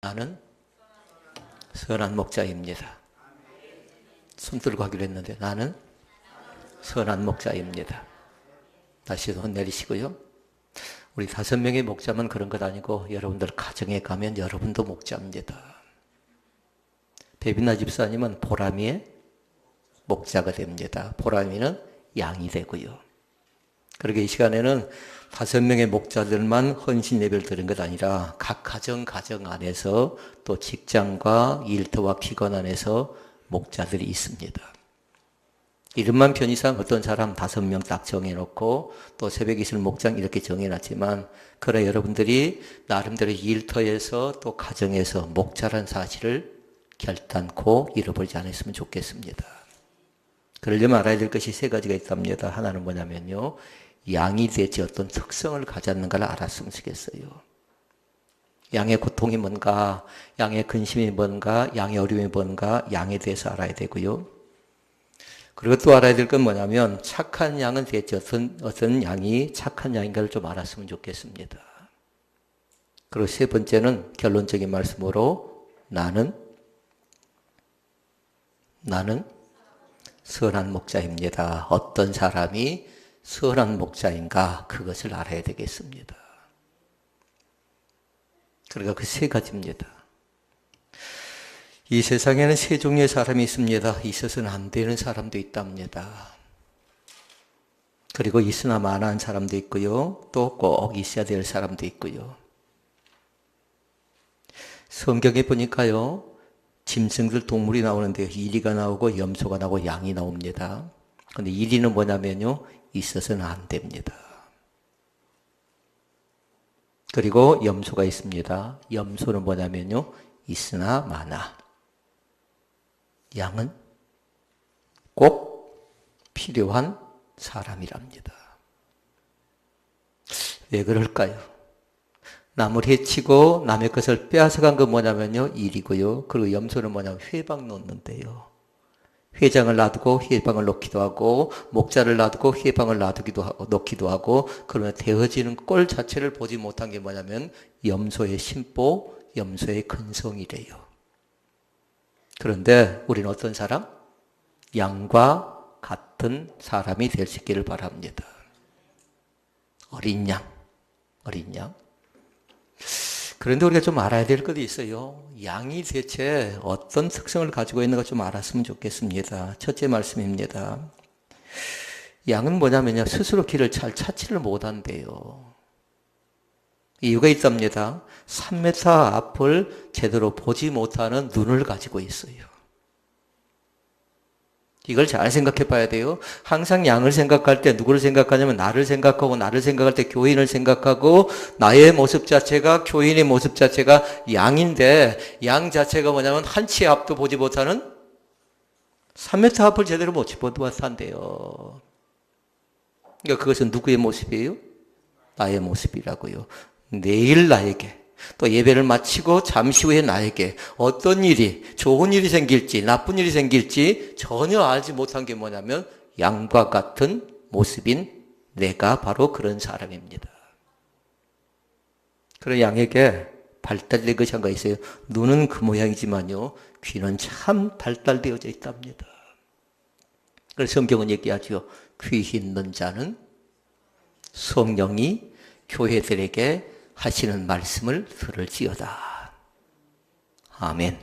나는 선한 목자입니다. 손 들고 하기로 했는데 나는 선한 목자입니다. 다시 손 내리시고요. 우리 5명의 목자만 그런 것 아니고 여러분들 가정에 가면 여러분도 목자입니다. 배빈나 집사님은 보람이의 목자가 됩니다. 보람이는 양이 되고요. 그러게 이 시간에는 5명의 목자들만 헌신 예배를 드린 것 아니라 각 가정 안에서 또 직장과 일터와 피건 안에서 목자들이 있습니다. 이름만 편의상 어떤 사람 5명 딱 정해놓고 또 새벽 이슬 목장 이렇게 정해놨지만 그러나 여러분들이 나름대로 일터에서 또 가정에서 목자란 사실을 결단코 잃어버리지 않았으면 좋겠습니다. 그러려면 알아야 될 것이 3가지가 있답니다. 하나는 뭐냐면요, 양이 대체 어떤 특성을 가졌는가를 알았으면 좋겠어요. 양의 고통이 뭔가, 양의 근심이 뭔가, 양의 어려움이 뭔가, 양에 대해서 알아야 되고요. 그리고 또 알아야 될 건 뭐냐면 착한 양은 대체 어떤 양이 착한 양인가를 좀 알았으면 좋겠습니다. 그리고 3번째는 결론적인 말씀으로 나는 선한 목자입니다. 어떤 사람이 선한 목자인가 그것을 알아야 되겠습니다. 그러니까 그 3가지입니다. 이 세상에는 3 종류의 사람이 있습니다. 있어서는 안 되는 사람도 있답니다. 그리고 있으나 마나한 사람도 있고요. 또 꼭 있어야 될 사람도 있고요. 성경에 보니까요, 짐승들 동물이 나오는데요. 이리가 나오고 염소가 나오고 양이 나옵니다. 그런데 이리는 뭐냐면요, 있어서는 안 됩니다. 그리고 염소가 있습니다. 염소는 뭐냐면요, 있으나 마나. 양은 꼭 필요한 사람이랍니다. 왜 그럴까요? 남을 해치고 남의 것을 빼앗아간 건 뭐냐면요, 일이고요. 그리고 염소는 뭐냐면 회방 놓는데요. 회장을 놔두고 회방을 놓기도 하고, 목자를 놔두고 회방을 놓기도 하고, 그러면 되어지는 꼴 자체를 보지 못한 게 뭐냐면 염소의 심보, 염소의 근성이래요. 그런데 우리는 어떤 사람? 양과 같은 사람이 될 수 있기를 바랍니다. 어린 양. 그런데 우리가 좀 알아야 될 것도 있어요. 양이 대체 어떤 특성을 가지고 있는가 좀 알았으면 좋겠습니다. 첫째 말씀입니다. 양은 뭐냐면요, 스스로 길을 잘 찾지를 못한대요. 이유가 있답니다. 3m 앞을 제대로 보지 못하는 눈을 가지고 있어요. 이걸 잘 생각해 봐야 돼요. 항상 양을 생각할 때 누구를 생각하냐면 나를 생각하고, 나를 생각할 때 교인을 생각하고, 나의 모습 자체가, 교인의 모습 자체가 양인데, 양 자체가 뭐냐면 한 치의 앞도 보지 못하는 3m 앞을 제대로 보지 못한대요. 그러니까 그것은 누구의 모습이에요? 나의 모습이라고요. 내일 나에게, 또 예배를 마치고 잠시 후에 나에게 어떤 일이, 좋은 일이 생길지 나쁜 일이 생길지 전혀 알지 못한 게 뭐냐면 양과 같은 모습인 내가 바로 그런 사람입니다. 그런 양에게 발달된 것이 한가 있어요. 눈은 그 모양이지만요, 귀는 참 발달되어져 있답니다. 그래서 성경은 얘기하죠. 귀 있는 자는 성령이 교회들에게 하시는 말씀을 들을지어다. 아멘.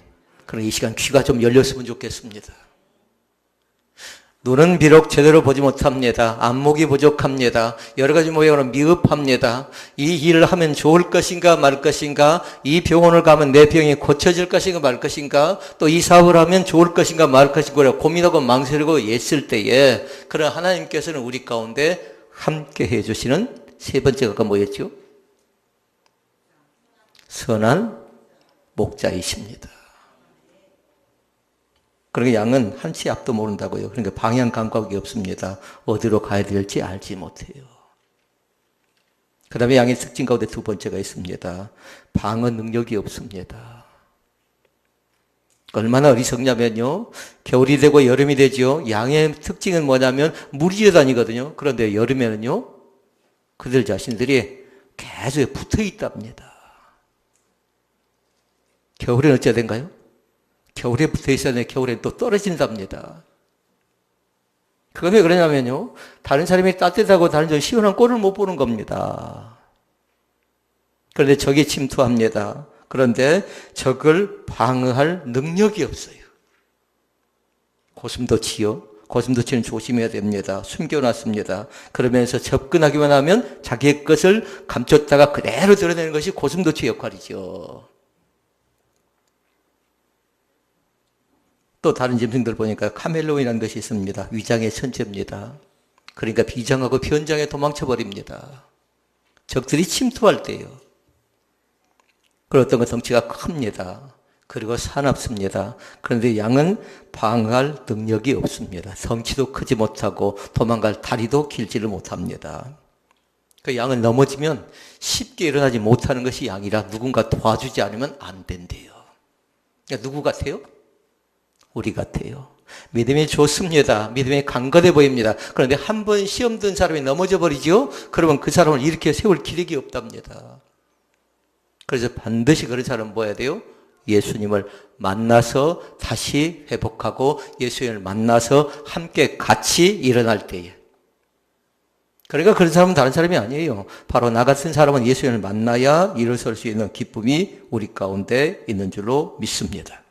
그럼 이 시간 귀가 좀 열렸으면 좋겠습니다. 눈은 비록 제대로 보지 못합니다. 안목이 부족합니다. 여러 가지 모양으로 미흡합니다. 이 일을 하면 좋을 것인가 말 것인가, 이 병원을 가면 내 병이 고쳐질 것인가 말 것인가, 또 이 사업을 하면 좋을 것인가 말 것인가 고민하고 망설이고 있을 때에, 그런 하나님께서는 우리 가운데 함께 해주시는 3번째가 뭐였죠? 선한 목자이십니다. 그러니까 양은 한 치 앞도 모른다고요. 그러니까 방향 감각이 없습니다. 어디로 가야 될지 알지 못해요. 그 다음에 양의 특징 가운데 2번째가 있습니다. 방어 능력이 없습니다. 얼마나 어리석냐면요, 겨울이 되고 여름이 되죠. 양의 특징은 뭐냐면 무리에 다니거든요. 그런데 여름에는요, 그들 자신들이 계속 붙어 있답니다. 겨울에는 어찌해야 된가요? 겨울에 붙어 있어야 되는데 겨울에는 또 떨어진답니다. 그건 왜 그러냐면요. 다른 사람이 따뜻하고 다른 사람이 시원한 꼴을 못 보는 겁니다. 그런데 적이 침투합니다. 그런데 적을 방어할 능력이 없어요. 고슴도치는 조심해야 됩니다. 숨겨놨습니다. 그러면서 접근하기만 하면 자기의 것을 감췄다가 그대로 드러내는 것이 고슴도치 역할이죠. 또 다른 짐승들 보니까 카멜레온이라는 것이 있습니다. 위장의 천재입니다. 그러니까 비장하고 변장에 도망쳐버립니다. 적들이 침투할 때요. 그리고 어떤 건 덩치가 큽니다. 그리고 사납습니다. 그런데 양은 방어할 능력이 없습니다. 덩치도 크지 못하고 도망갈 다리도 길지를 못합니다. 그 양은 넘어지면 쉽게 일어나지 못하는 것이 양이라 누군가 도와주지 않으면 안 된대요. 그러니까 누구 같아요? 우리 같아요. 믿음이 좋습니다. 믿음이 강건해 보입니다. 그런데 한 번 시험 든 사람이 넘어져 버리죠? 그러면 그 사람을 일으켜 세울 기력이 없답니다. 그래서 반드시 그런 사람은 뭐 해야 돼요? 예수님을 만나서 다시 회복하고 예수님을 만나서 함께 같이 일어날 때에. 그러니까 그런 사람은 다른 사람이 아니에요. 바로 나 같은 사람은 예수님을 만나야 일어설 수 있는 기쁨이 우리 가운데 있는 줄로 믿습니다.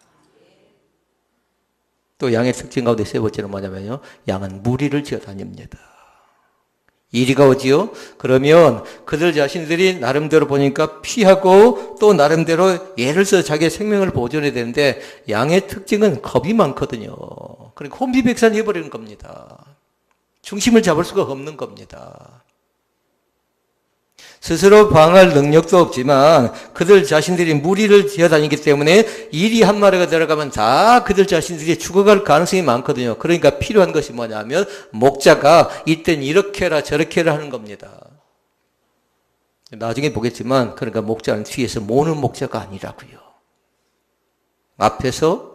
또 양의 특징 가운데 세 번째는 뭐냐면요. 양은 무리를 지어 다닙니다. 이리가 오지요? 그러면 그들 자신들이 나름대로 보니까 피하고 또 나름대로 예를 들어서 자기의 생명을 보존해야 되는데 양의 특징은 겁이 많거든요. 그러니까 혼비백산해버리는 겁니다. 중심을 잡을 수가 없는 겁니다. 스스로 방어할 능력도 없지만 그들 자신들이 무리를 지어다니기 때문에 일이 한 마리가 들어가면 다 그들 자신들이 죽어갈 가능성이 많거든요. 그러니까 필요한 것이 뭐냐면 목자가 이땐 이렇게 해라 저렇게 해라 하는 겁니다. 나중에 보겠지만 그러니까 목자는 뒤에서 모는 목자가 아니라고요. 앞에서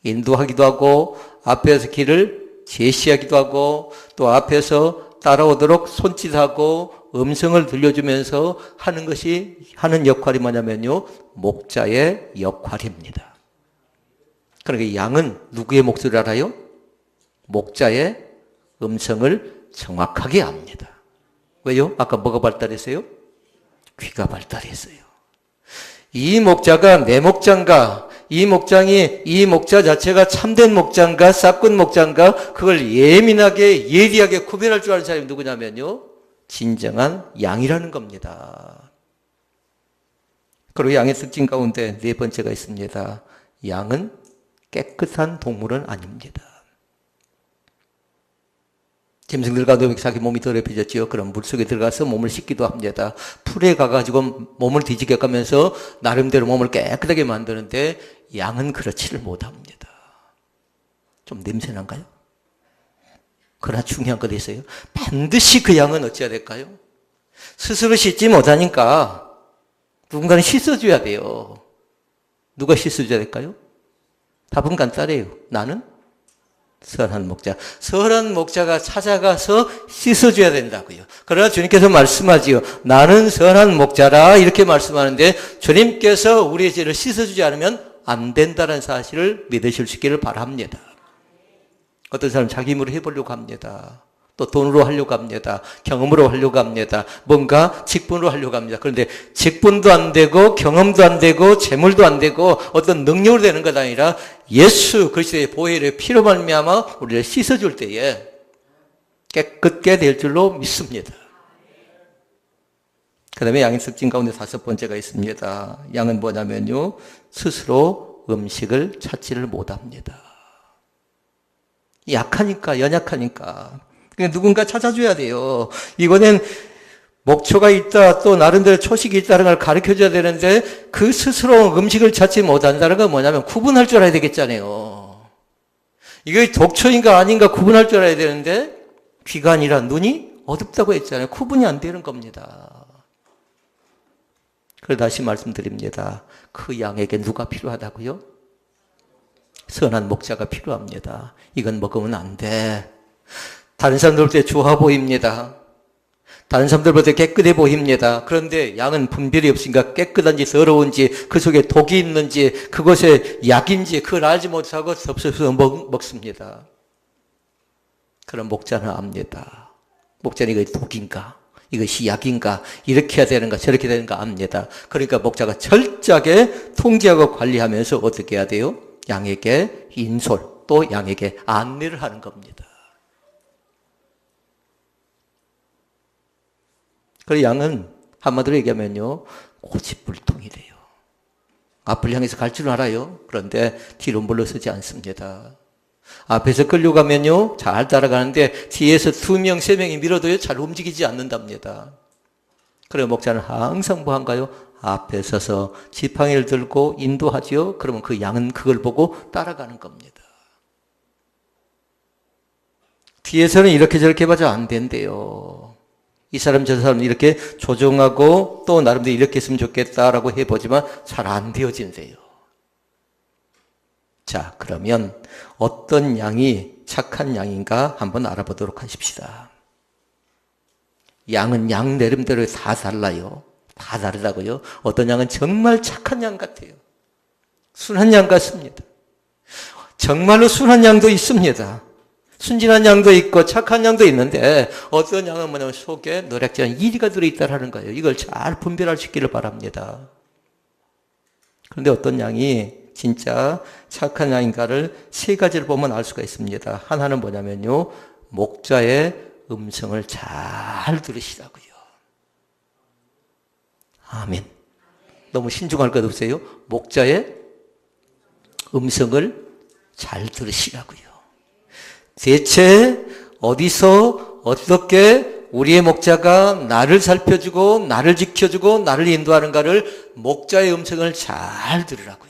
인도하기도 하고 앞에서 길을 제시하기도 하고 또 앞에서 따라오도록 손짓하고 음성을 들려주면서 하는 역할이 뭐냐면요. 목자의 역할입니다. 그러니까 양은 누구의 목소리를 알아요? 목자의 음성을 정확하게 압니다. 왜요? 아까 뭐가 발달했어요? 귀가 발달했어요. 이 목자가 내 목자인가? 이 목자 자체가 참된 목자인가? 싹군 목자인가? 그걸 예민하게 예리하게 구별할 줄 아는 사람이 누구냐면요. 진정한 양이라는 겁니다. 그리고 양의 특징 가운데 네 번째가 있습니다. 양은 깨끗한 동물은 아닙니다. 짐승들 가운데 자기 몸이 더럽혀졌지요. 그럼 물속에 들어가서 몸을 씻기도 합니다. 풀에 가가지고 몸을 뒤지게 가면서 나름대로 몸을 깨끗하게 만드는데 양은 그렇지를 못합니다. 좀 냄새난가요? 그러나 중요한 것이 있어요. 반드시 그 양은 어찌해야 될까요? 스스로 씻지 못하니까 누군가는 씻어줘야 돼요. 누가 씻어줘야 될까요? 답은 간단해요. 나는 선한 목자. 선한 목자가 찾아가서 씻어줘야 된다고요. 그러나 주님께서 말씀하지요. 나는 선한 목자라 이렇게 말씀하는데 주님께서 우리의 죄를 씻어주지 않으면 안 된다는 사실을 믿으실 수 있기를 바랍니다. 어떤 사람은 자기 힘으로 해보려고 합니다. 또 돈으로 하려고 합니다. 경험으로 하려고 합니다. 뭔가 직분으로 하려고 합니다. 그런데 직분도 안 되고 경험도 안 되고 재물도 안 되고 어떤 능력으로 되는 것 아니라 예수 그리스도의 보혈의 피로 말미암아 우리를 씻어줄 때에 깨끗게 될 줄로 믿습니다. 그 다음에 양의 특징 가운데 다섯 번째가 있습니다. 양은 뭐냐면요. 스스로 음식을 찾지를 못합니다. 약하니까 연약하니까 누군가 찾아줘야 돼요. 이번엔 목초가 있다 또 나름대로 초식이 있다는 걸 가르쳐줘야 되는데 그 스스로 음식을 찾지 못한다는 건 뭐냐면 구분할 줄 알아야 되겠잖아요. 이게 독초인가 아닌가 구분할 줄 알아야 되는데 귀가 아니라 눈이 어둡다고 했잖아요. 구분이 안 되는 겁니다. 그래서 다시 말씀드립니다. 그 양에게 누가 필요하다고요? 선한 목자가 필요합니다. 이건 먹으면 안 돼. 다른 사람들 볼 때 좋아 보입니다. 다른 사람들보다 깨끗해 보입니다. 그런데 양은 분별이 없으니까 깨끗한지 더러운지 그 속에 독이 있는지 그것에 약인지 그걸 알지 못하고 섭섭해서 먹습니다. 그럼 목자는 압니다. 목자는 이것이 독인가 이것이 약인가 이렇게 해야 되는가 저렇게 되는가 압니다. 그러니까 목자가 철저하게 통제하고 관리하면서 어떻게 해야 돼요? 양에게 인솔 또 양에게 안내를 하는 겁니다. 그래서 양은 한마디로 얘기하면요 고집불통이래요. 앞을 향해서 갈 줄 알아요. 그런데 뒤로 물러서지 않습니다. 앞에서 끌려가면요 잘 따라가는데 뒤에서 2명, 3명이 밀어도요 잘 움직이지 않는답니다. 그래 목자는 항상 뭐 한가요? 앞에 서서 지팡이를 들고 인도하죠. 그러면 그 양은 그걸 보고 따라가는 겁니다. 뒤에서는 이렇게 저렇게 해봐도 안 된대요. 이 사람 저 사람 이렇게 조정하고 또 나름대로 이렇게 했으면 좋겠다라고 해보지만 잘 안 되어진대요. 자, 그러면 어떤 양이 착한 양인가 한번 알아보도록 하십시다. 양은 양 나름대로 다 달라요. 다 다르다고요. 어떤 양은 정말 착한 양 같아요. 순한 양 같습니다. 정말로 순한 양도 있습니다. 순진한 양도 있고 착한 양도 있는데 어떤 양은 뭐냐면 속에 노략질한 이리가 들어있다는 거예요. 이걸 잘 분별할 수 있기를 바랍니다. 그런데 어떤 양이 진짜 착한 양인가를 3가지를 보면 알 수가 있습니다. 하나는 뭐냐면요. 목자의 음성을 잘 들으시라고요. 아멘. 너무 신중할 것 없어요. 목자의 음성을 잘 들으시라고요. 대체 어디서 어떻게 우리의 목자가 나를 살펴주고 나를 지켜주고 나를 인도하는가를 목자의 음성을 잘 들으라고요.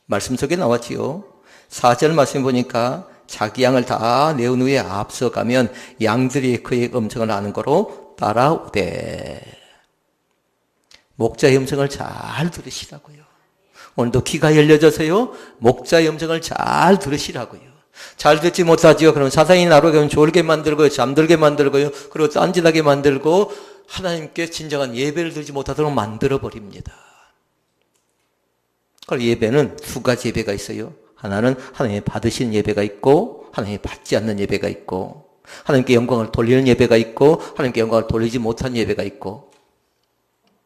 말씀 속에 나왔지요. 4절 말씀 보니까 자기 양을 다 내온 후에 앞서가면 양들이 그의 음성을 아는 거로 따라오되. 목자의 음성을 잘 들으시라고요. 오늘도 귀가 열려져서요. 목자의 음성을 잘 들으시라고요. 잘 듣지 못하지요. 그럼 사단이 나로 그러면 졸게 만들고요. 잠들게 만들고요. 그리고 딴짓하게 만들고 하나님께 진정한 예배를 드리지 못하도록 만들어버립니다. 그럼 예배는 2가지 예배가 있어요. 하나는 하나님이 받으시는 예배가 있고 하나님이 받지 않는 예배가 있고 하나님께 영광을 돌리는 예배가 있고 하나님께 영광을 돌리지 못한 예배가 있고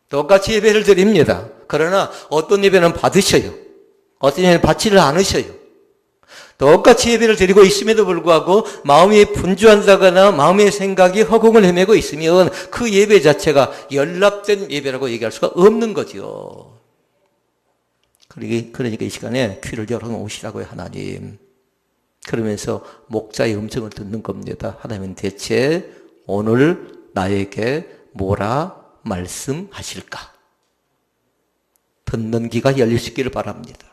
똑같이 예배를 드립니다. 그러나 어떤 예배는 받으셔요. 어떤 예배는 받지를 않으셔요. 똑같이 예배를 드리고 있음에도 불구하고 마음이 분주한다거나 마음의 생각이 허공을 헤매고 있으면 그 예배 자체가 연락된 예배라고 얘기할 수가 없는 거죠. 그러니까 이 시간에 귀를 열어놓으시라고요, 하나님. 그러면서 목자의 음성을 듣는 겁니다. 하나님은 대체 오늘 나에게 뭐라 말씀하실까? 듣는 귀가 열릴 수 있기를 바랍니다.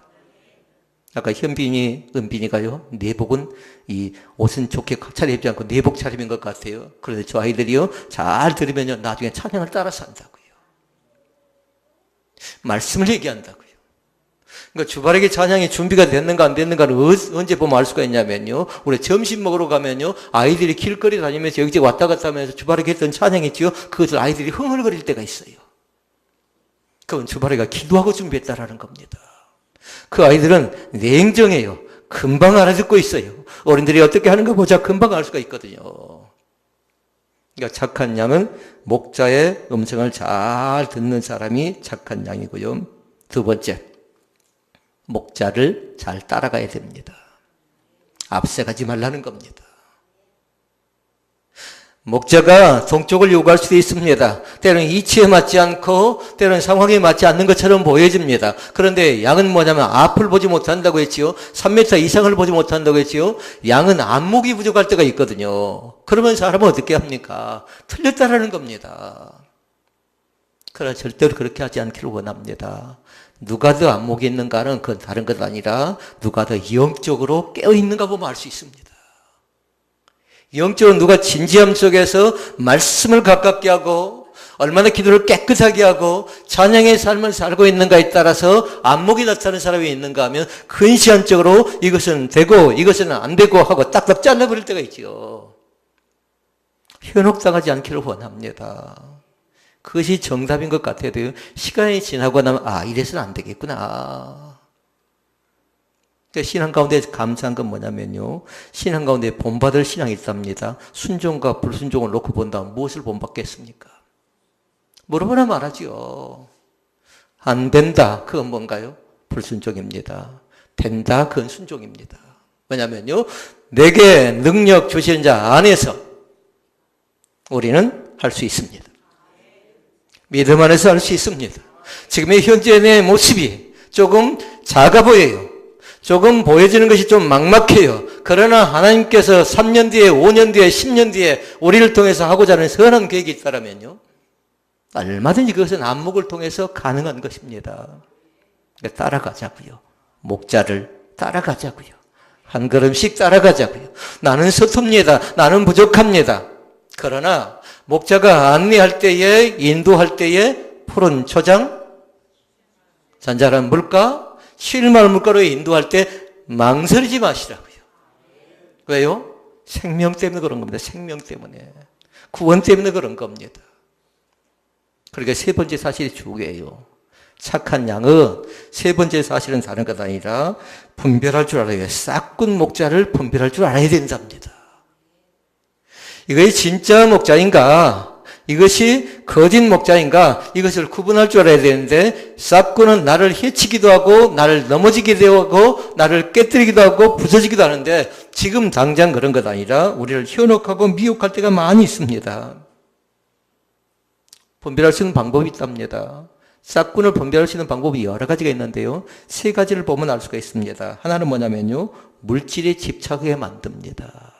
아까 은빈이가요, 내복은 이 옷은 좋게 차려입지 않고 내복 차림인 것 같아요. 그런데 저 아이들이요, 잘 들으면요, 나중에 찬양을 따라서 한다고요. 말씀을 얘기한다고요. 그러니까 주바르게 찬양이 준비가 됐는가 안 됐는가를 언제 보면 알 수가 있냐면요. 우리 점심 먹으러 가면요. 아이들이 길거리 다니면서 여기저기 왔다 갔다 하면서 주바르게 했던 찬양이 있지요. 그것을 아이들이 흥얼거릴 때가 있어요. 그건 주바르가 기도하고 준비했다라는 겁니다. 그 아이들은 냉정해요. 금방 알아듣고 있어요. 어른들이 어떻게 하는가 보자 금방 알 수가 있거든요. 그러니까 착한 양은 목자의 음성을 잘 듣는 사람이 착한 양이고요. 2번째. 목자를 잘 따라가야 됩니다. 앞서가지 말라는 겁니다. 목자가 동쪽을 요구할 수도 있습니다. 때로는 이치에 맞지 않고 때로는 상황에 맞지 않는 것처럼 보여집니다. 그런데 양은 뭐냐면 앞을 보지 못한다고 했지요. 3m 이상을 보지 못한다고 했지요. 양은 안목이 부족할 때가 있거든요. 그러면 사람은 어떻게 합니까? 틀렸다라는 겁니다. 그러나 절대로 그렇게 하지 않기를 원합니다. 누가 더 안목이 있는가는 그건 다른 것 아니라 누가 더 영적으로 깨어있는가 보면 알 수 있습니다. 영적으로 누가 진지함 속에서 말씀을 가깝게 하고 얼마나 기도를 깨끗하게 하고 찬양의 삶을 살고 있는가에 따라서 안목이 나타나는 사람이 있는가 하면 근시안적으로 이것은 되고 이것은 안 되고 하고 딱딱 잘라버릴 때가 있죠. 현혹당하지 않기를 원합니다. 그것이 정답인 것 같아요. 시간이 지나고 나면 이래서는 안 되겠구나. 그러니까 신앙 가운데 감사한 건 뭐냐면요. 신앙 가운데 본받을 신앙이 있답니다. 순종과 불순종을 놓고 본다면 무엇을 본받겠습니까? 물어보나 말하죠. 안 된다. 그건 뭔가요? 불순종입니다. 된다. 그건 순종입니다. 왜냐면요. 내게 능력 주시는 자 안에서 우리는 할 수 있습니다. 믿음 안에서 할 수 있습니다. 지금의 현재 내 모습이 조금 작아 보여요. 조금 보여지는 것이 좀 막막해요. 그러나 하나님께서 3년 뒤에, 5년 뒤에, 10년 뒤에 우리를 통해서 하고자 하는 선한 계획이 있다면요. 얼마든지 그것은 안목을 통해서 가능한 것입니다. 그러니까 따라가자고요. 목자를 따라가자고요. 한 걸음씩 따라가자고요. 나는 서툽니다. 나는 부족합니다. 그러나 목자가 안내할 때에, 인도할 때에 푸른 초장, 잔잔한 물가, 쉴만한 물가로 인도할 때 망설이지 마시라고요. 왜요? 생명 때문에 그런 겁니다. 생명 때문에. 구원 때문에 그런 겁니다. 그러니까 세 번째 사실이 중요해요. 착한 양은 세 번째 사실은 다른 것 아니라 분별할 줄 알아요. 싹군 목자를 분별할 줄 알아야 된답니다. 이것이 진짜 목자인가? 이것이 거짓 목자인가? 이것을 구분할 줄 알아야 되는데 싹군은 나를 해치기도 하고 나를 넘어지기도 하고 나를 깨뜨리기도 하고 부서지기도 하는데 지금 당장 그런 것 아니라 우리를 현혹하고 미혹할 때가 많이 있습니다. 분별할 수 있는 방법이 있답니다. 싹군을 분별할 수 있는 방법이 여러 가지가 있는데요. 세 가지를 보면 알 수가 있습니다. 하나는 뭐냐면요. 물질에 집착하게 만듭니다.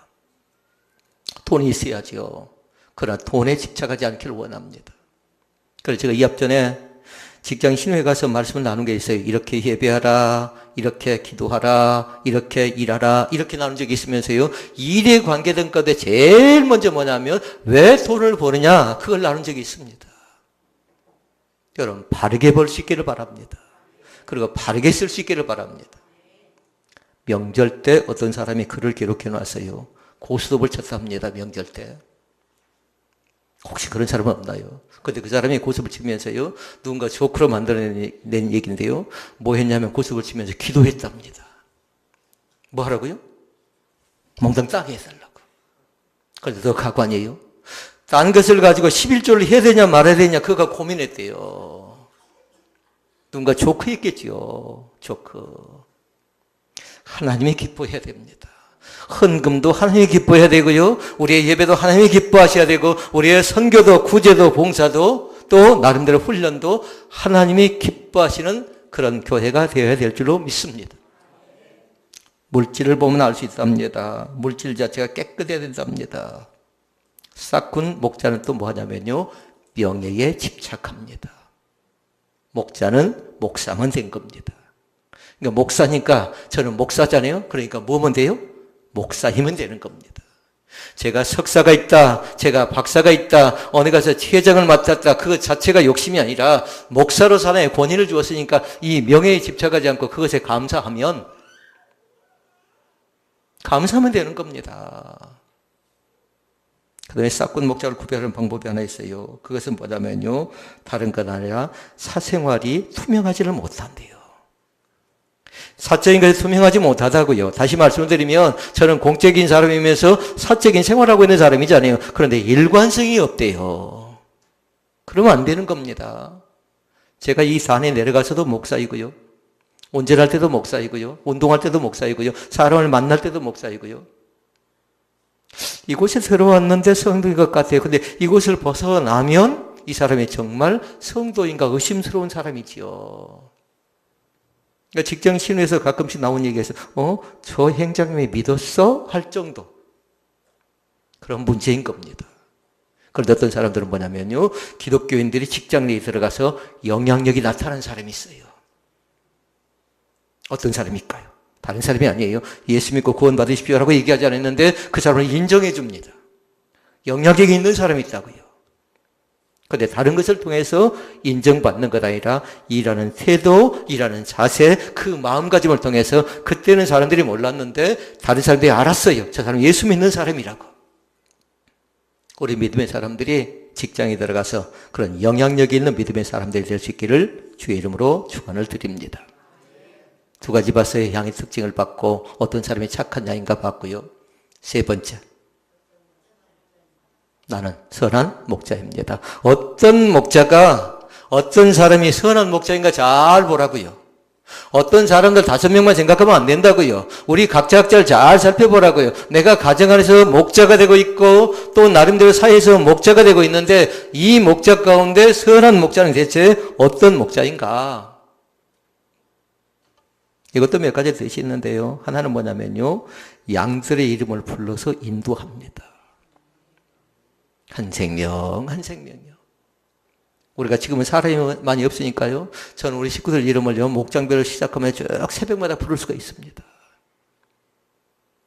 돈이 있어야죠. 그러나 돈에 집착하지 않기를 원합니다. 그래서 제가 이 앞전에 직장 신우에 가서 말씀을 나눈 게 있어요. 이렇게 예배하라, 이렇게 기도하라, 이렇게 일하라, 이렇게 나눈 적이 있으면서요. 일에 관계된 건데 제일 먼저 뭐냐면 왜 돈을 버느냐, 그걸 나눈 적이 있습니다. 여러분, 바르게 벌 수 있기를 바랍니다. 그리고 바르게 쓸 수 있기를 바랍니다. 명절 때 어떤 사람이 글을 기록해 놨어요. 고스톱을 쳤답니다. 명절 때. 혹시 그런 사람은 없나요? 근데 그 사람이 고스톱을 치면서요. 누군가 조크로 만들어낸 얘기인데요. 뭐 했냐면 고스톱을 치면서 기도했답니다. 뭐 하라고요? 몽땅 따게 해달라고. 그런데 더 가관이에요. 딴 것을 가지고 11조를 해야 되냐 말아야 되냐 그거 고민했대요. 누군가 조크 했겠지요. 조크. 하나님이 기뻐해야 됩니다. 헌금도 하나님이 기뻐해야 되고요. 우리의 예배도 하나님이 기뻐하셔야 되고 우리의 선교도 구제도 봉사도 또 나름대로 훈련도 하나님이 기뻐하시는 그런 교회가 되어야 될 줄로 믿습니다. 물질을 보면 알 수 있답니다. 물질 자체가 깨끗해야 된답니다. 싹군 목자는 또 뭐 하냐면요. 명예에 집착합니다. 목자는 목사면 된 겁니다. 그러니까 목사니까 저는 목사잖아요. 그러니까 뭐면 돼요? 목사이면 되는 겁니다. 제가 석사가 있다, 제가 박사가 있다, 어느 가서 회장을 맡았다, 그것 자체가 욕심이 아니라 목사로 사나의 권위를 주었으니까 이 명예에 집착하지 않고 그것에 감사하면 되는 겁니다. 그 다음에 싹군 목자를 구별하는 방법이 하나 있어요. 그것은 뭐냐면요. 다른 건 아니라 사생활이 투명하지를 못한대요. 사적인 것이 투명하지 못하다고요. 다시 말씀을 드리면 저는 공적인 사람이면서 사적인 생활하고 있는 사람이잖아요. 그런데 일관성이 없대요. 그러면 안 되는 겁니다. 제가 이 산에 내려가서도 목사이고요. 온전할 때도 목사이고요. 운동할 때도 목사이고요. 사람을 만날 때도 목사이고요. 이곳에 들어왔는데 성도인 것 같아요. 근데 이곳을 벗어나면 이 사람이 정말 성도인가 의심스러운 사람이지요. 그러니까 직장 신우에서 가끔씩 나온 얘기에서 저 행장님이 믿었어? 할 정도 그런 문제인 겁니다. 그런데 어떤 사람들은 뭐냐면요. 기독교인들이 직장 내에 들어가서 영향력이 나타나는 사람이 있어요. 어떤 사람일까요? 다른 사람이 아니에요. 예수 믿고 구원 받으십시오라고 얘기하지 않았는데 그 사람을 인정해 줍니다. 영향력이 있는 사람이 있다고요. 그런데 다른 것을 통해서 인정받는 것 아니라 일하는 태도, 일하는 자세, 그 마음가짐을 통해서 그때는 사람들이 몰랐는데 다른 사람들이 알았어요. 저 사람 예수 믿는 사람이라고. 우리 믿음의 사람들이 직장에 들어가서 그런 영향력이 있는 믿음의 사람들이 될 수 있기를 주의 이름으로 축원을 드립니다. 두 가지 봤어요. 양의 특징을 받고 어떤 사람이 착한 양인가 봤고요. 세 번째, 나는 선한 목자입니다. 어떤 목자가 어떤 사람이 선한 목자인가 잘 보라고요. 어떤 사람들 5명만 생각하면 안 된다고요. 우리 각자 각자를 잘 살펴보라고요. 내가 가정 안에서 목자가 되고 있고 또 나름대로 사회에서 목자가 되고 있는데 이 목자 가운데 선한 목자는 대체 어떤 목자인가? 이것도 몇 가지 뜻이 있는데요. 하나는 뭐냐면요. 양들의 이름을 불러서 인도합니다. 한 생명, 한 생명이요. 우리가 지금은 사람이 많이 없으니까요. 저는 우리 식구들 이름을요. 목장별을 시작하면 쭉 새벽마다 부를 수가 있습니다.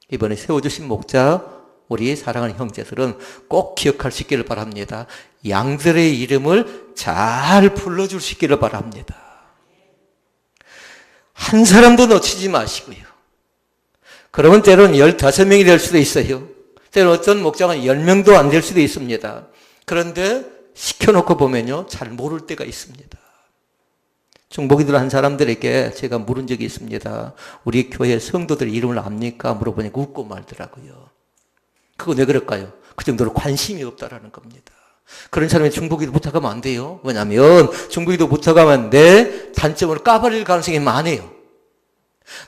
이번에 세워주신 목자, 우리 사랑하는 형제들은 꼭 기억할 수 있기를 바랍니다. 양들의 이름을 잘 불러줄 수 있기를 바랍니다. 한 사람도 놓치지 마시고요. 그러면 때로는 15명이 될 수도 있어요. 때로는 어떤 목장은 10명도 안 될 수도 있습니다. 그런데 시켜놓고 보면요. 잘 모를 때가 있습니다. 중보기도 한 사람들에게 제가 물은 적이 있습니다. 우리 교회 성도들 이름을 압니까? 물어보니까 웃고 말더라고요. 그거 왜 그럴까요? 그 정도로 관심이 없다라는 겁니다. 그런 사람이 중보기도 부탁하면 안 돼요. 왜냐하면 중보기도 부탁하면 내 단점을 까버릴 가능성이 많아요.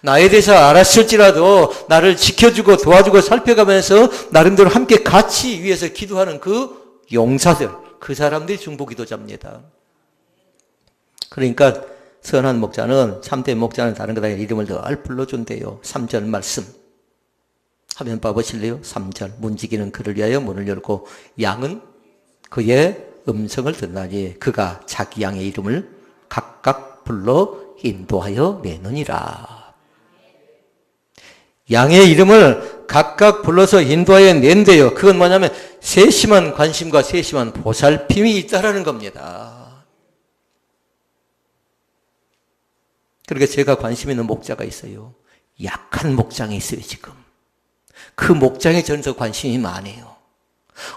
나에 대해서 알았을지라도 나를 지켜주고 도와주고 살펴가면서 나름대로 함께 같이 위해서 기도하는 그 용사들, 그 사람들이 중보기도자입니다. 그러니까 선한 목자는, 참된 목자는 다른 거다 이름을 늘 불러준대요. 3절 말씀 화면 봐보실래요? 3절 문지기는 그를 위하여 문을 열고 양은 그의 음성을 듣나니 그가 자기 양의 이름을 각각 불러 인도하여 내느니라. 양의 이름을 각각 불러서 인도하여 낸대요. 그건 뭐냐면 세심한 관심과 세심한 보살핌이 있다라는 겁니다. 그러니까 제가 관심 있는 목자가 있어요. 약한 목장이 있어요, 지금. 그 목장에 저는 더 관심이 많아요.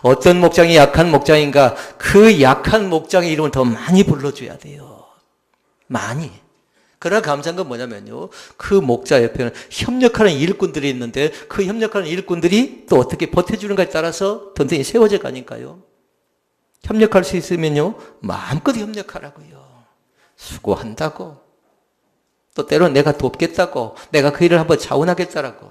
어떤 목장이 약한 목장인가? 그 약한 목장의 이름을 더 많이 불러줘야 돼요. 많이. 그러나 감사한 건 뭐냐면요. 그 목자 옆에는 협력하는 일꾼들이 있는데 그 협력하는 일꾼들이 또 어떻게 버텨주는가에 따라서 든든히 세워져 가니까요. 협력할 수 있으면요. 마음껏 협력하라고요. 수고한다고. 또 때로는 내가 돕겠다고. 내가 그 일을 한번 자원하겠다라고.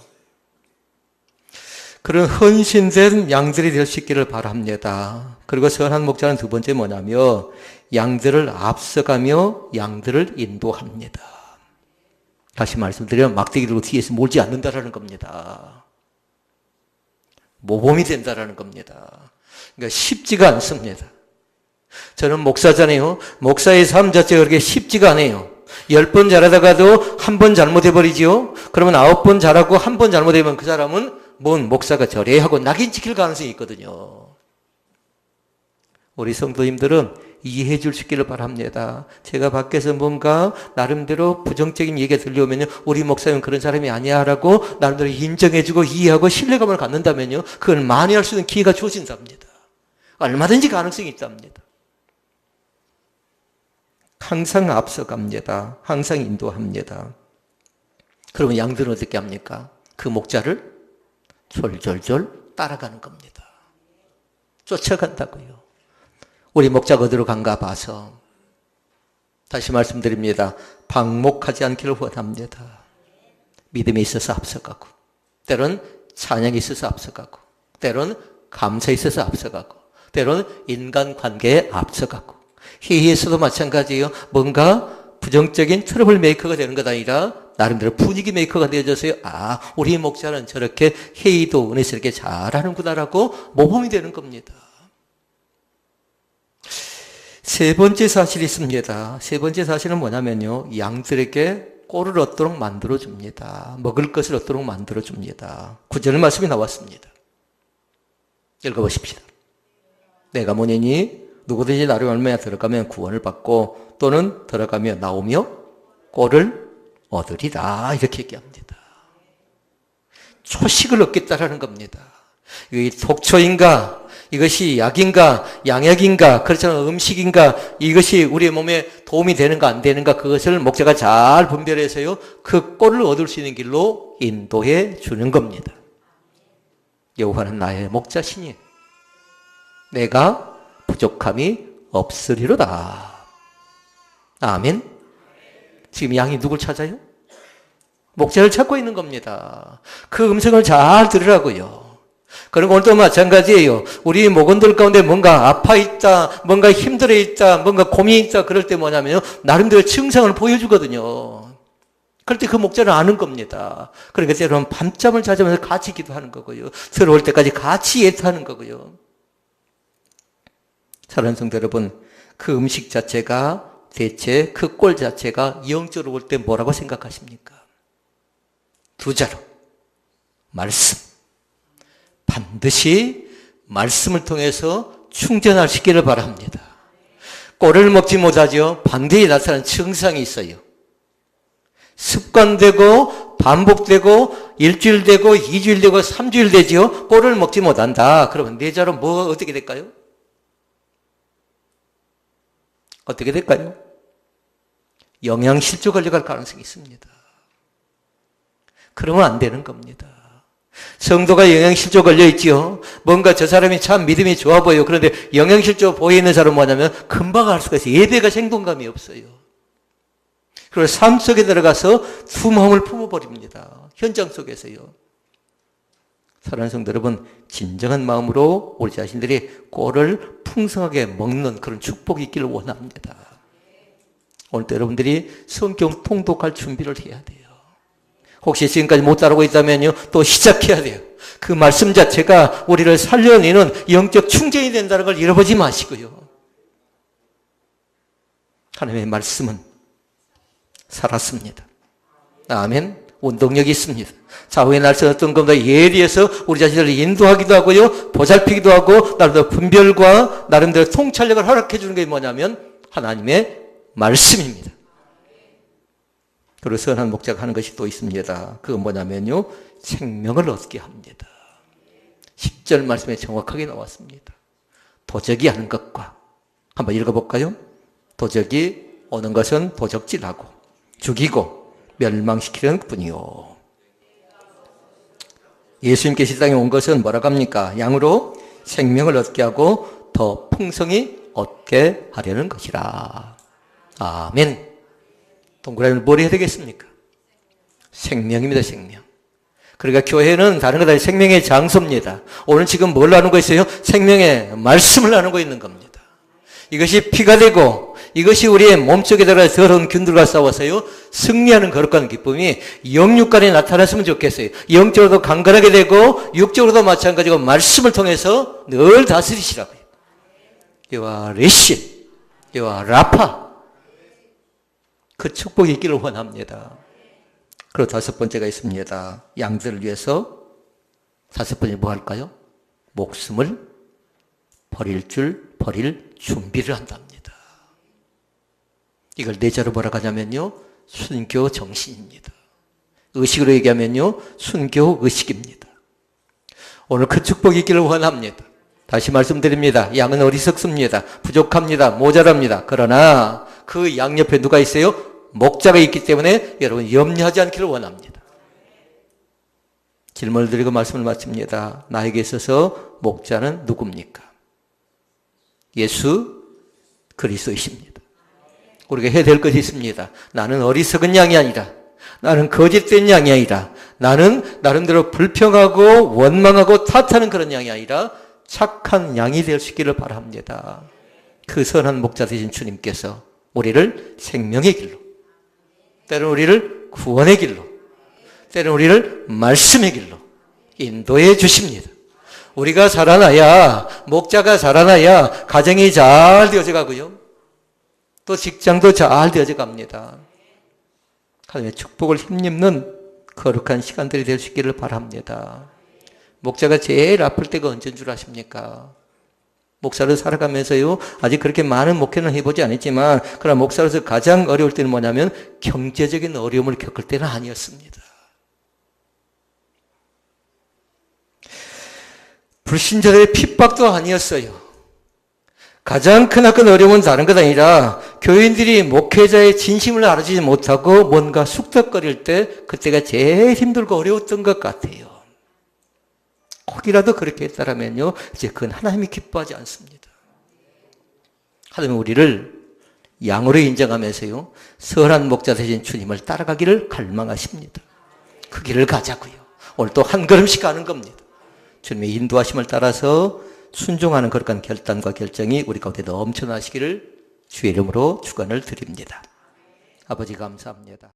그런 헌신된 양들이 될 수 있기를 바랍니다. 그리고 선한 목자는 두 번째 뭐냐면 양들을 앞서가며 양들을 인도합니다. 다시 말씀드리면 막대기 들고 뒤에서 몰지 않는다라는 겁니다. 모범이 된다라는 겁니다. 그러니까 쉽지가 않습니다. 저는 목사잖아요. 목사의 삶 자체가 그렇게 쉽지가 않아요. 10번 잘하다가도 한 번 잘못해버리죠. 그러면 9번 잘하고 한 번 잘못하면 그 사람은 뭔 목사가 저래 하고 낙인 찍힐 가능성이 있거든요. 우리 성도님들은 이해해 줄 수 있기를 바랍니다. 제가 밖에서 뭔가 나름대로 부정적인 얘기가 들려오면요. 우리 목사님은 그런 사람이 아니야 라고 나름대로 인정해주고 이해하고 신뢰감을 갖는다면요. 그걸 만회할 수 있는 기회가 주어진답니다. 얼마든지 가능성이 있답니다. 항상 앞서갑니다. 항상 인도합니다. 그러면 양들은 어떻게 합니까? 그 목자를 졸졸졸 따라가는 겁니다. 쫓아간다고요. 우리 목자가 어디로 간가 봐서 다시 말씀드립니다. 방목하지 않기를 원합니다. 믿음에 있어서 앞서가고 때로는 찬양에 있어서 앞서가고 때로는 감사에 있어서 앞서가고 때로는 인간관계에 앞서가고 회의에서도 마찬가지예요. 뭔가 부정적인 트러블 메이커가 되는 것 아니라 나름대로 분위기 메이커가 되어져서요. 아, 우리 목자는 저렇게 회의도 은혜스럽게 잘하는구나라고 모범이 되는 겁니다. 세 번째 사실이 있습니다. 세 번째 사실은 뭐냐면요. 양들에게 꼴을 얻도록 만들어줍니다. 먹을 것을 얻도록 만들어줍니다. 9절 말씀이 나왔습니다. 읽어보십시다. 내가 뭐냐니 누구든지 나를 말미암아 들어가면 구원을 받고 또는 들어가며 나오며 꼴을 얻으리라 이렇게 얘기합니다. 초식을 얻겠다라는 겁니다. 이 속초인가 이것이 약인가 양약인가 그렇지 않은 음식인가 이것이 우리의 몸에 도움이 되는가 안 되는가 그것을 목자가 잘 분별해서요 그 꼴을 얻을 수 있는 길로 인도해 주는 겁니다. 여호와는 나의 목자시니 내가 부족함이 없으리로다. 아멘. 지금 양이 누굴 찾아요? 목자를 찾고 있는 겁니다. 그 음성을 잘 들으라고요. 그리고 오늘도 마찬가지예요. 우리 목원들 가운데 뭔가 아파 있다, 뭔가 힘들어 있다, 뭔가 고민이 있다 그럴 때 뭐냐면요. 나름대로 증상을 보여주거든요. 그럴 때 그 목자는 아는 겁니다. 그러니까 때로는 밤잠을 자자면서 같이 기도하는 거고요. 서러울 때까지 같이 예배하는 거고요. 사랑하는 성도 여러분, 그 음식 자체가 대체 그 꼴 자체가 영적으로 볼 때 뭐라고 생각하십니까? 두 자로 말씀. 반드시 말씀을 통해서 충전하시기를 바랍니다. 꼴을 먹지 못하죠. 반드시 나타나는 증상이 있어요. 습관되고 반복되고 일주일 되고 2주일 되고 3주일 되죠. 꼴을 먹지 못한다. 그러면 내 자로 뭐가 어떻게 될까요? 어떻게 될까요? 영양실조 걸려갈 가능성이 있습니다. 그러면 안 되는 겁니다. 성도가 영양실조 걸려있지요. 뭔가 저 사람이 참 믿음이 좋아 보여요. 그런데 영양실조 보이는 사람은 뭐냐면 금방 알 수가 있어요. 예배가 생동감이 없어요. 그리고 삶 속에 들어가서 두 마음을 품어버립니다. 현장 속에서요. 사랑하는 성도 여러분, 진정한 마음으로 우리 자신들이 꼴을 풍성하게 먹는 그런 축복이 있기를 원합니다. 오늘도 여러분들이 성경 통독할 준비를 해야 돼요. 혹시 지금까지 못 따르고 있다면요, 또 시작해야 돼요. 그 말씀 자체가 우리를 살려내는 영적 충전이 된다는 걸 잃어버리지 마시고요. 하나님의 말씀은 살았습니다. 아멘. 운동력이 있습니다. 좌우의 날선 어떤 것보다 예리해서 우리 자신을 인도하기도 하고요, 보살피기도 하고, 나름대로 분별과 나름대로 통찰력을 허락해 주는 게 뭐냐면 하나님의 말씀입니다. 그리고 선한 목자가 하는 것이 또 있습니다. 그건 뭐냐면요, 생명을 얻게 합니다. 10절 말씀에 정확하게 나왔습니다. 도적이 하는 것과, 한번 읽어볼까요? 도적이 오는 것은 도적질하고 죽이고 멸망시키는 뿐이요. 예수님께서 이 땅에 온 것은 뭐라고 합니까? 양으로 생명을 얻게 하고 더 풍성히 얻게 하려는 것이라. 아멘. 동그라미를 뭘 해야 되겠습니까? 생명입니다, 생명. 그러니까 교회는 다른 것 아니라 생명의 장소입니다. 오늘 지금 뭘 나누고 있어요? 생명의 말씀을 나누고 있는 겁니다. 이것이 피가 되고 이것이 우리의 몸속에 들어가서 더러운 균들과 싸워서요, 승리하는 거룩한 기쁨이 영육간에 나타났으면 좋겠어요. 영적으로도 강건하게 되고 육적으로도 마찬가지고 말씀을 통해서 늘 다스리시라고요. 여호와 레시, 여호와 라파, 그 축복이 있기를 원합니다. 그리고 다섯 번째가 있습니다. 양들을 위해서 다섯 번째 뭐 할까요? 목숨을 버릴 준비를 한답니다. 이걸 내자로 뭐라고 하냐면요, 순교 정신입니다. 의식으로 얘기하면요, 순교 의식입니다. 오늘 그 축복이 있기를 원합니다. 다시 말씀드립니다. 양은 어리석습니다. 부족합니다. 모자랍니다. 그러나 그 양 옆에 누가 있어요? 목자가 있기 때문에 여러분 염려하지 않기를 원합니다. 질문을 드리고 말씀을 마칩니다. 나에게 있어서 목자는 누굽니까? 예수 그리스도이십니다. 우리가 해야 될 것이 있습니다. 나는 어리석은 양이 아니라, 나는 거짓된 양이 아니라, 나는 나름대로 불평하고 원망하고 탓하는 그런 양이 아니라 착한 양이 될 수 있기를 바랍니다. 그 선한 목자 되신 주님께서 우리를 생명의 길로, 때로는 우리를 구원의 길로, 때로는 우리를 말씀의 길로 인도해 주십니다. 우리가 살아나야, 목자가 살아나야 가정이 잘 되어져 가고요, 또 직장도 잘 되어져 갑니다. 하나님의 축복을 힘입는 거룩한 시간들이 될 수 있기를 바랍니다. 목자가 제일 아플 때가 언제인 줄 아십니까? 목사로 살아가면서요, 아직 그렇게 많은 목회는 해보지 않았지만, 그러나 목사로서 가장 어려울 때는 뭐냐면 경제적인 어려움을 겪을 때는 아니었습니다. 불신자들의 핍박도 아니었어요. 가장 크나큰 어려움은 다른 것 아니라 교인들이 목회자의 진심을 알아주지 못하고 뭔가 쑥덕거릴 때 그때가 제일 힘들고 어려웠던 것 같아요. 혹이라도 그렇게 했다라면요, 이제 그건 하나님이 기뻐하지 않습니다. 하나님은 우리를 양으로 인정하면서요, 선한 목자 되신 주님을 따라가기를 갈망하십니다. 그 길을 가자고요. 오늘 또 한 걸음씩 가는 겁니다. 주님의 인도하심을 따라서 순종하는 거룩한 결단과 결정이 우리 가운데 넘쳐나시기를 주의 이름으로 축원을 드립니다. 아버지 감사합니다.